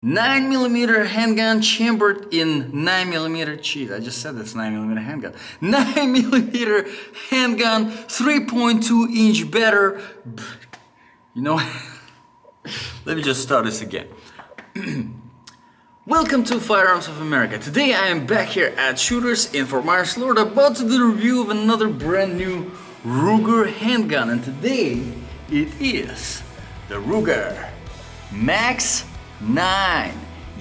9mm handgun chambered in 9mm. Cheese, I just said that's 9mm handgun. 9mm handgun, 3.2-inch better. You know, let me just start this again. Welcome to Firearms of America. Today I am back here at Shooters in Fort Myers, Florida, about to do the review of another brand new Ruger handgun. And today it is the Ruger Max 9.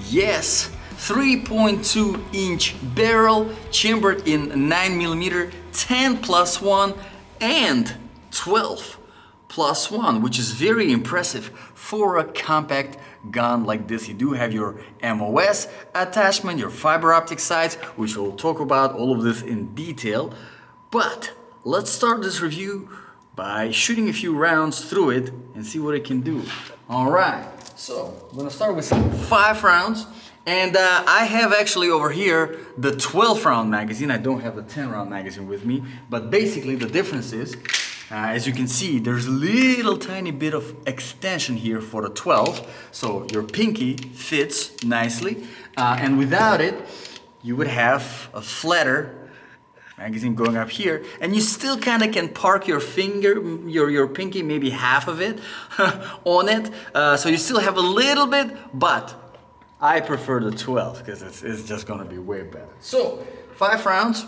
Yes, 3.2-inch barrel chambered in 9mm, 10+1 and 12+1, which is very impressive for a compact gun like this. You do have your MOS attachment, your fiber optic sights, which we'll talk about all of this in detail. But let's start this review by shooting a few rounds through it and see what it can do. All right, so I'm gonna start with 5 rounds. And I have actually over here the 12-round magazine. I don't have the 10-round magazine with me, but basically the difference is, as you can see, there's a little tiny bit of extension here for the 12, so your pinky fits nicely, and without it, you would have a flatter magazine going up here, and you still kind of can park your finger, your pinky, maybe half of it, on it, so you still have a little bit, but I prefer the 12 because it's just gonna be way better. So 5 rounds,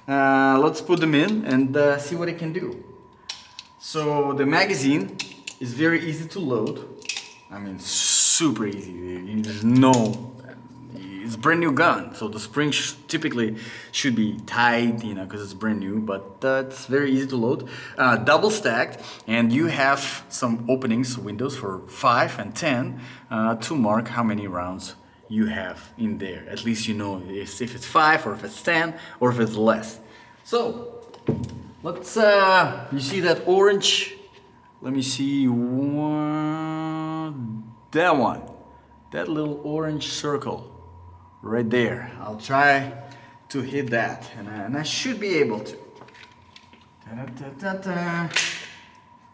let's put them in and see what it can do. So the magazine is very easy to load. I mean, super easy. There's no, it's a brand new gun, so the spring typically should be tight, you know, because it's brand new, but it's very easy to load. Double stacked, and you have some openings, windows for 5 and 10 to mark how many rounds you have in there. At least you know if it's 5 or if it's 10 or if it's less. So let's, you see that orange? Let me see, that one. That little orange circle right there. I'll try to hit that, and I should be able to. Da-da-da-da-da.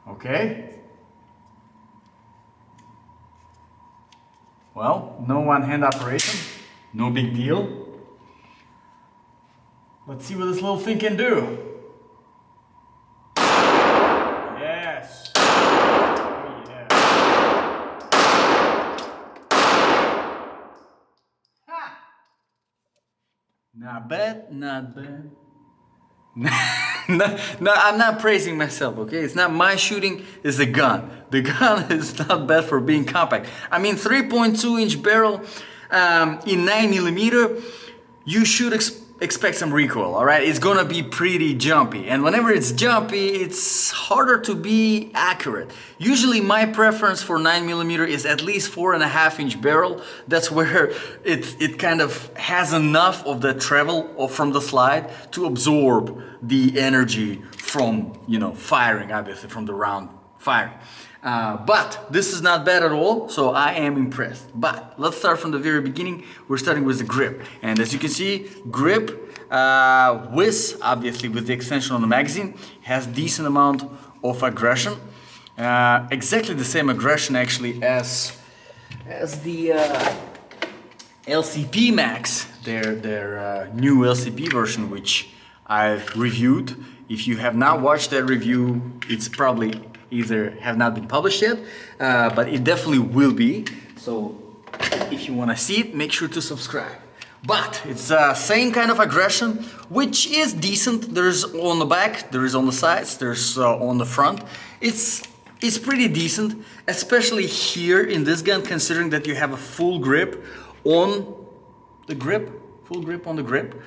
Okay. Well, no one-hand operation, no big deal. Let's see what this little thing can do. Yes. Oh, yeah. Ha! Not bad, not bad. No, I'm not praising myself, okay? It's not my shooting, it's the gun. The gun is not bad for being compact. I mean, 3.2-inch barrel in 9mm, you should expect some recoil, all right? It's gonna be pretty jumpy, and whenever it's jumpy, it's harder to be accurate. Usually my preference for 9mm is at least 4.5-inch barrel. That's where it kind of has enough of the travel from the slide to absorb the energy from, you know, firing, obviously, from the round firing. But this is not bad at all, so I am impressed. But let's start from the very beginning. We're starting with the grip, and as you can see, grip obviously with the extension on the magazine has decent amount of aggression, exactly the same aggression actually as the LCP Max, their new LCP version, which I've reviewed. If you have not watched that review, it's probably either have not been published yet, but it definitely will be. So if you want to see it, make sure to subscribe. But it's same kind of aggression, which is decent. There's on the back, there is on the sides, there's on the front. It's pretty decent, especially here in this gun, considering that you have a full grip on the grip. Full grip on the grip.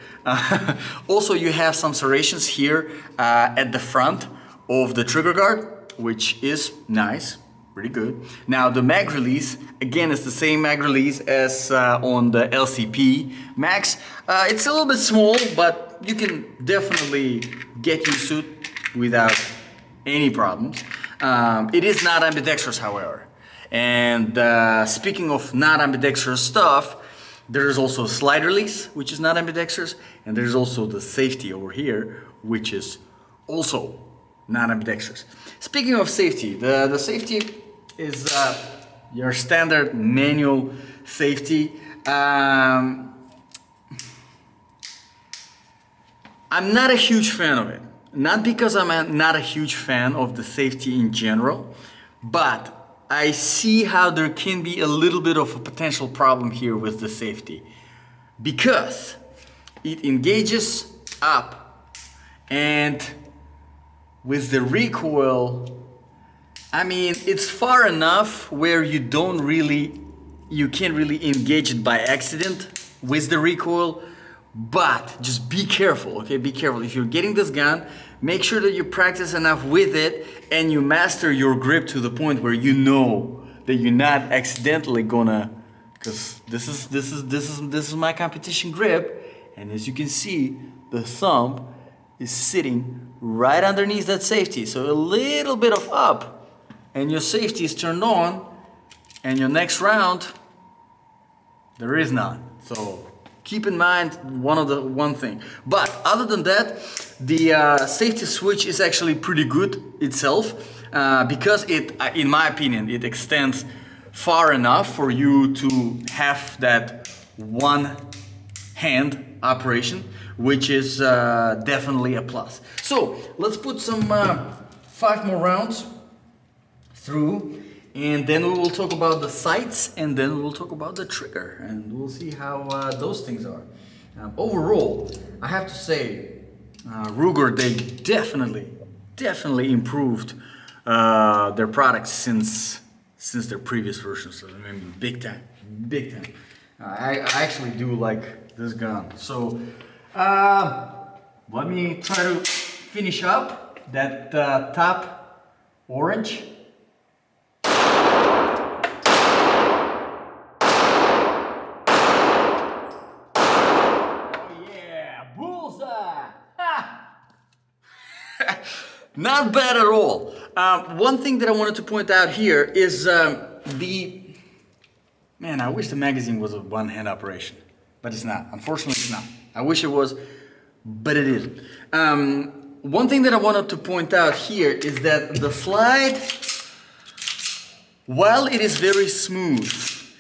Also, you have some serrations here at the front of the trigger guard, which is nice, pretty good. Now the mag release, again, is the same mag release as on the LCP Max. It's a little bit small, but you can definitely get used to it without any problems. It is not ambidextrous, however. And speaking of not ambidextrous stuff, there's also a slide release, which is not ambidextrous, and there's also the safety over here, which is also not ambidextrous. Speaking of safety, the safety is your standard manual safety. I'm not a huge fan of it. Not because not a huge fan of the safety in general, but I see how there can be a little bit of a potential problem here with the safety. Because it engages up, and with the recoil, I mean, it's far enough where you can't really engage it by accident with the recoil, but just be careful, okay? Be careful. If you're getting this gun, make sure that you practice enough with it and you master your grip to the point where you know that you're not accidentally gonna, because this is my competition grip, and as you can see, the thumb is sitting right underneath that safety. So a little bit of up, and your safety is turned on, and your next round, there is none. So keep in mind one thing. But other than that, the safety switch is actually pretty good itself, because it, in my opinion, it extends far enough for you to have that one hand operation, which is definitely a plus. So let's put some 5 more rounds through, and then we will talk about the sights, and then we'll talk about the trigger, and we'll see how those things are. Overall, I have to say, Ruger, they definitely improved their products since their previous versions. I mean, big time. I actually do like this gun. So let me try to finish up that top orange. Not bad at all. One thing that I wanted to point out here is man, I wish the magazine was a one-hand operation, but it's not. Unfortunately, it's not. I wish it was, but it isn't. One thing that I wanted to point out here is that the slide, while it is very smooth,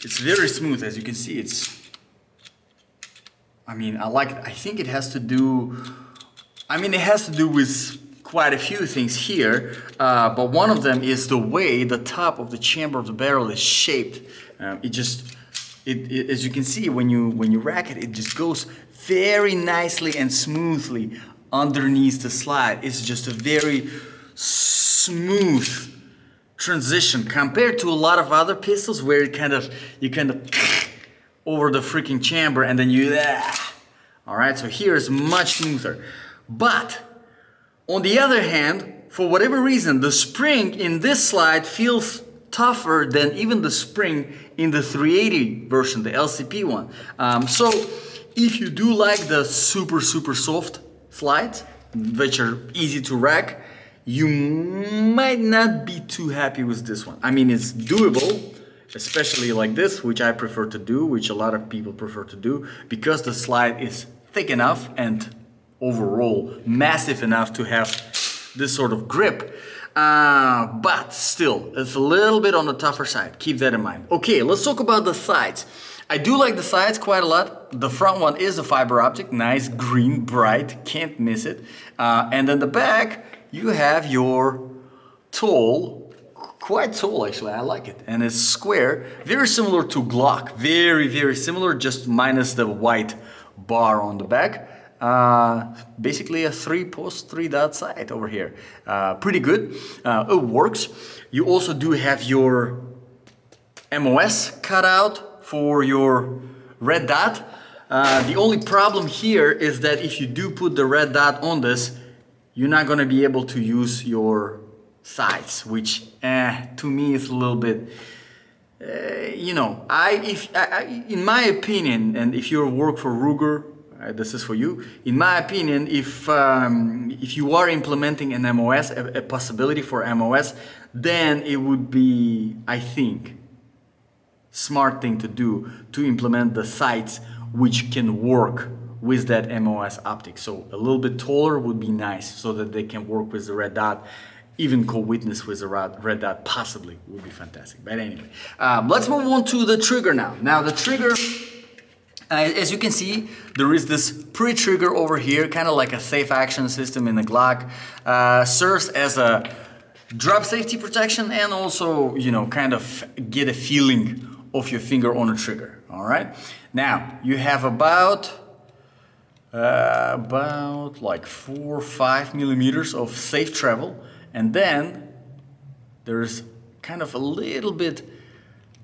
it's very smooth, as you can see. I mean, I like it. I think it has to do, it has to do with quite a few things here, but one of them is the way the top of the chamber of the barrel is shaped. As you can see, when you rack it, it just goes very nicely and smoothly underneath the slide. It's just a very smooth transition compared to a lot of other pistols where you kind of over the freaking chamber and then all right. So here is much smoother, but on the other hand, for whatever reason, the spring in this slide feels tougher than even the spring in the 380 version, the LCP one. So if you do like the super soft slides, which are easy to rack, you might not be too happy with this one. I mean, it's doable, especially like this, which I prefer to do, which a lot of people prefer to do, because the slide is thick enough and overall massive enough to have this sort of grip, but still it's a little bit on the tougher side. Keep that in mind. Okay, let's talk about the sides. I do like the sides quite a lot. The front one is a fiber optic, nice green, bright, can't miss it. And then the back, you have your tall, quite tall actually, I like it. And it's square, very similar to Glock, very similar, just minus the white bar on the back. Basically a 3-post 3-dot sight over here. Pretty good. It works. You also do have your MOS cut out for your red dot. The only problem here is that if you do put the red dot on this, you're not going to be able to use your sights, which to me is a little bit, in my opinion, and if you work for Ruger, this is for you. In my opinion, if you are implementing an MOS, a possibility for MOS, then it would be, I think, smart thing to do to implement the sights which can work with that MOS optic. So a little bit taller would be nice so that they can work with the red dot even co-witness with a red dot possibly would be fantastic. But anyway, let's move on to the trigger now. Now the trigger, as you can see, there is this pre-trigger over here, kind of like a safe action system in the Glock. Serves as a drop safety protection and also, you know, kind of get a feeling of your finger on the trigger. All right. Now you have about like 4 or 5 millimeters of safe travel, and then there's kind of a little bit.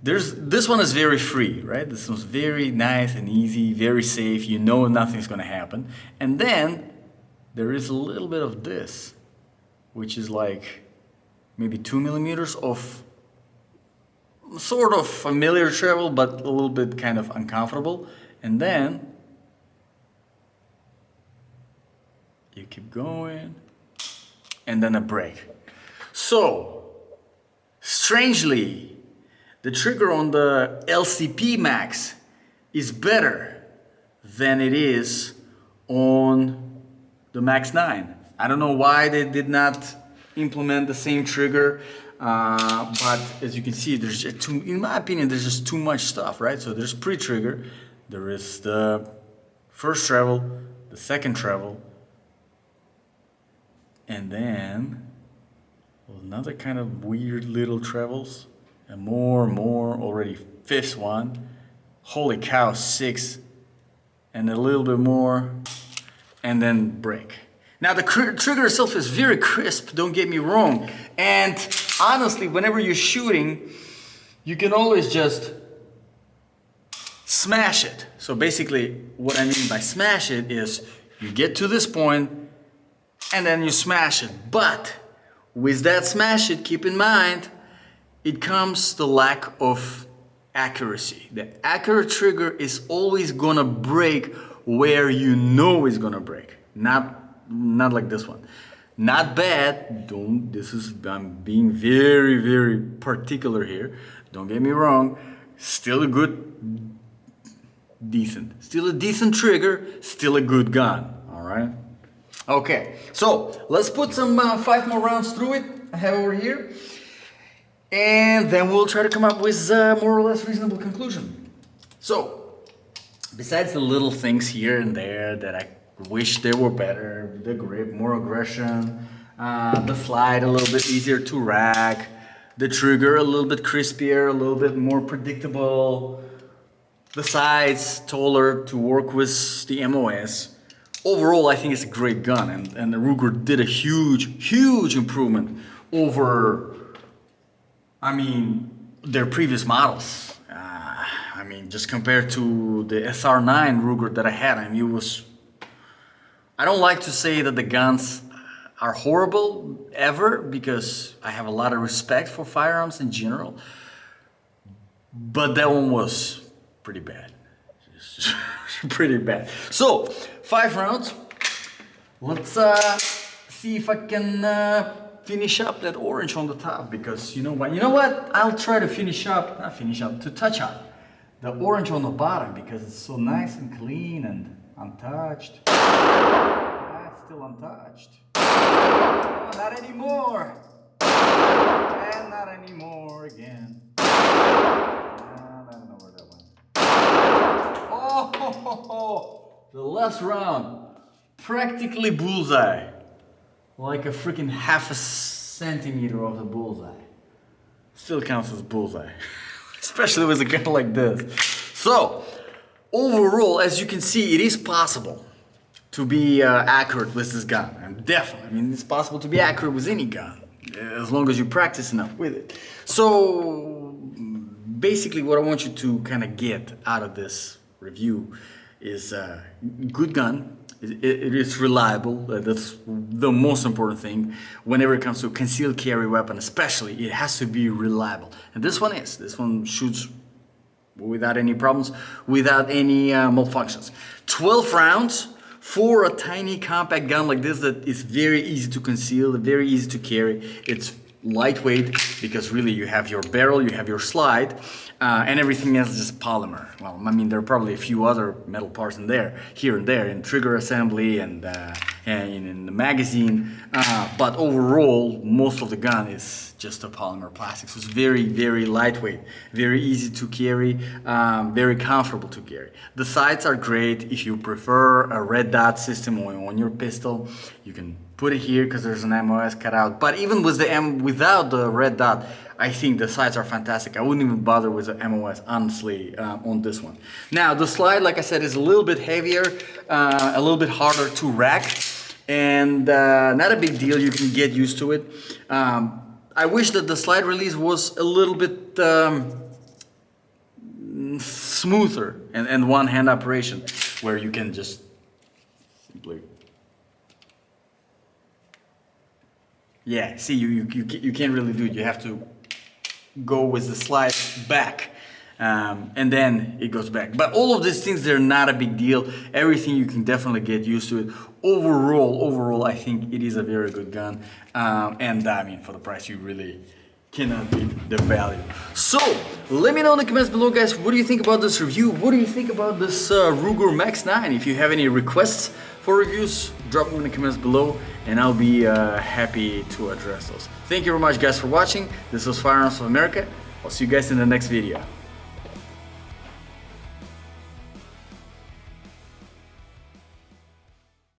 This one is very free, right? This one's very nice and easy, very safe. You know nothing's going to happen. And then there is a little bit of this, which is like maybe 2 millimeters of sort of familiar travel, but a little bit kind of uncomfortable. And then you keep going, and then a break. So, strangely, the trigger on the LCP Max is better than it is on the Max 9. I don't know why they did not implement the same trigger, but as you can see, there's just in my opinion, there's just too much stuff, right? So there's pre-trigger, there is the first travel, the second travel, and then another kind of weird little travels, and more, already fifth one. Holy cow, 6, and a little bit more, and then break. Now the trigger itself is very crisp, don't get me wrong, and honestly, whenever you're shooting, you can always just smash it. So basically, what I mean by smash it is you get to this point, and then you smash it. But with that smash it, keep in mind, it comes the lack of accuracy. The accurate trigger is always gonna break where you know it's gonna break. Not like this one. Not bad. I'm being very, very particular here. Don't get me wrong. Still a decent trigger, still a good gun. All right. Okay, so let's put some 5 more rounds through it. I have over here, and then we'll try to come up with a more or less reasonable conclusion. So, besides the little things here and there that I wish they were better, the grip, more aggression, the slide a little bit easier to rack, the trigger a little bit crispier, a little bit more predictable, the sides taller to work with the MOS. Overall, I think it's a great gun, and the Ruger did a huge improvement over, I mean, their previous models. I mean, just compared to the SR9 Ruger that I had, I mean, it was, I don't like to say that the guns are horrible ever, because I have a lot of respect for firearms in general, but that one was pretty bad. Pretty bad. So 5 rounds. Let's see if I can finish up that orange on the top, because you know what? I'll try to to touch up the orange on the bottom, because it's so nice and clean and untouched. That's still untouched. Oh, not anymore. And not anymore again. I don't know where that went. Oh, the last round, practically bullseye, like a freaking half a centimeter of the bullseye. Still counts as bullseye, especially with a gun like this. So, overall, as you can see, it is possible to be accurate with this gun. And definitely, I mean, it's possible to be accurate with any gun, as long as you practice enough with it. So, basically, what I want you to kind of get out of this review is a good gun. It is reliable. That's the most important thing whenever it comes to concealed carry weapon, especially. It has to be reliable, and this one is. This one shoots without any problems, without any malfunctions. 12 rounds for a tiny compact gun like this that is very easy to conceal, very easy to carry. It's lightweight because really you have your barrel, you have your slide, and everything else is just polymer. Well, I mean, there are probably a few other metal parts in there, here and there, in trigger assembly and in the magazine, but overall, most of the gun is just a polymer plastic. So it's very, very lightweight, very easy to carry, very comfortable to carry. The sights are great. If you prefer a red dot system on your pistol, you can put it here because there's an MOS cut out. But even with without the red dot, I think the sights are fantastic. I wouldn't even bother with the MOS, honestly, on this one. Now, the slide, like I said, is a little bit heavier, a little bit harder to rack, and not a big deal. You can get used to it. I wish that the slide release was a little bit smoother and one-hand operation, where you can just simply... Yeah, see, you can't really do it. You have to go with the slide back, and then it goes back. But all of these things, they're not a big deal. Everything, you can definitely get used to it. Overall, I think it is a very good gun. And I mean, for the price, you really cannot beat the value. So, let me know in the comments below, guys, what do you think about this review? What do you think about this Ruger Max 9? If you have any requests for reviews, drop them in the comments below, and I'll be happy to address those. Thank you very much, guys, for watching. This was Firearms of America. I'll see you guys in the next video.